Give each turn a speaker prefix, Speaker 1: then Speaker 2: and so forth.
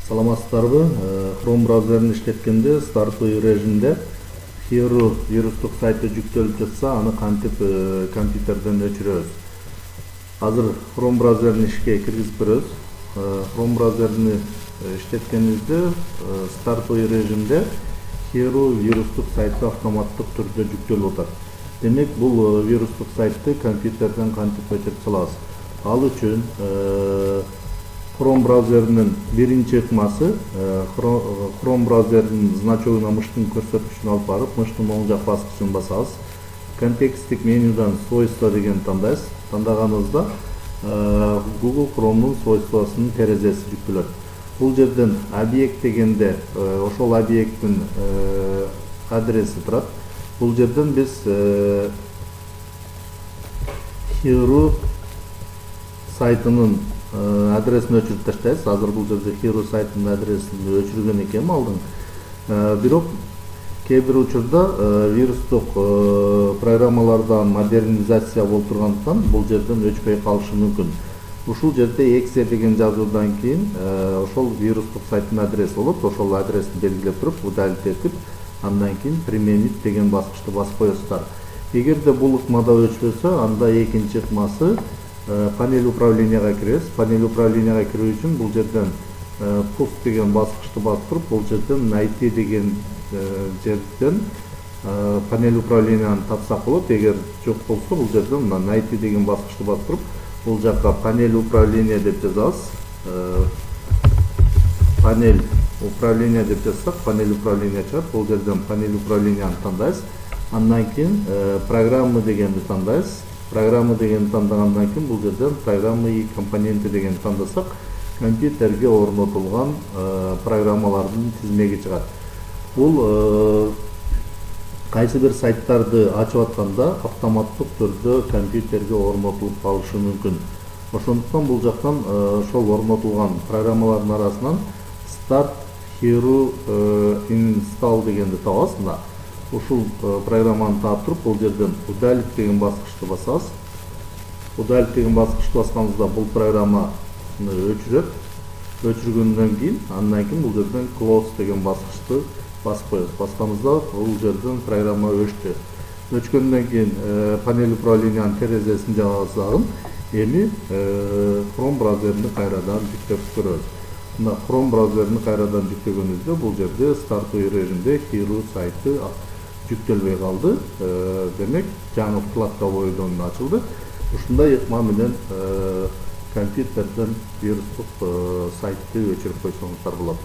Speaker 1: Саламатсыздарбы? Chrome браузерин иштеткенде стартовый режимде Hero вирустук сайты жүктөлүп жатса, аны кантип компьютерден өчүрөбүз. Азыр Chrome браузерин ишке киргизип көрөбүз. Chrome браузерин иштеткенибизде стартовый режимде Hero вирустук сайты автоматтык түрдө жүктөлүп атат. Демек, бул вирустук сайтты компьютерден кантип өчүрүп салабыз? Ал үчүн Chrome браузеринин биринчи ыкмасы Chrome браузеринин значогуна мыштын көрсөткүчүн алып барып, мыштын оң жак баскычын басабыз. Контекстик менюдан свойства деген тандайбыз. Тандаганыбызда Google Chrome'нун свойствосунун терезеси жүктөлөт. Бул жерден объект дегенде ошол объекттин адреси турат. Бул жерден биз Hero сайтынын адресин өчүрүп таштайбыз. Азыр бул жерде Hero сайтынын адресин өчүргөн экенмин алдын. Бирок кээ бир учурда вирустук программалардан модернизация болуп тургандыктан бул жерден өчпөй калышы мүмкүн. Ушул жерде exe деген жазуудан кийин ошол вирустук сайттын адреси болот. Ошол адрести белгилеп туруп, удалить этип, андан кийин применить деген баскычты басып коесуздар. Эгерде бул ыкмада өчпөсө, анда экинчи ыкмасы панель управленияга киребиз. Панель управленияга кирүү үчүн бул жерден пуст деген баскычты басып туруп, бул жерден найти деген жерден панель управленияны тапсак болот. Эгер жок болсо, бул жерден найти деген баскычты басып туруп, бул жакка панель управления деп жазабыз. Панель управления деп жазсак, панель управления чыгат. Бул жерден панель управленияны тандайбыз. Андан кийин программы дегенди тандайбыз. Программы деген тандагандан кийин бул жерден программы и компоненти деген тандасак, компьютерге орнотулган программалардын тизмеги чыгат. Бул кайсы бир сайттарды ачып атканда автоматтык түрдө компьютерге орнотулуп калышы мүмкүн. Ошондуктан бул жактан ошол орнотулган программалардын арасынан Start Hero Install дегенди табабыз. Ушул программаны таап туруп, бул жерден удалить деген баскычты басабыз. Удалить деген баскычты басканыбызда бул программаны өчүрөт. Өчүргөндөн кийин, андан кийин бул жерден close деген баскычты басып коебуз. Басканыбызда бул жерден программа өчтү. Өчкөндөн кийин панель управлениянын терезесин жабабыз дагы. Эми Chrome браузерин кайрадан жүктөп көрөбүз. Мына Chrome браузерин кайрадан жүктөгөнүбүздө бул жерде стартовый режимде Hero сайты жүктөлбөй калды. Демек, жаңы вкладка бойдон ачылды. Ушундай ыкма менен компьютерден вирустук сайтты өчүрүп койсоңуздар болот.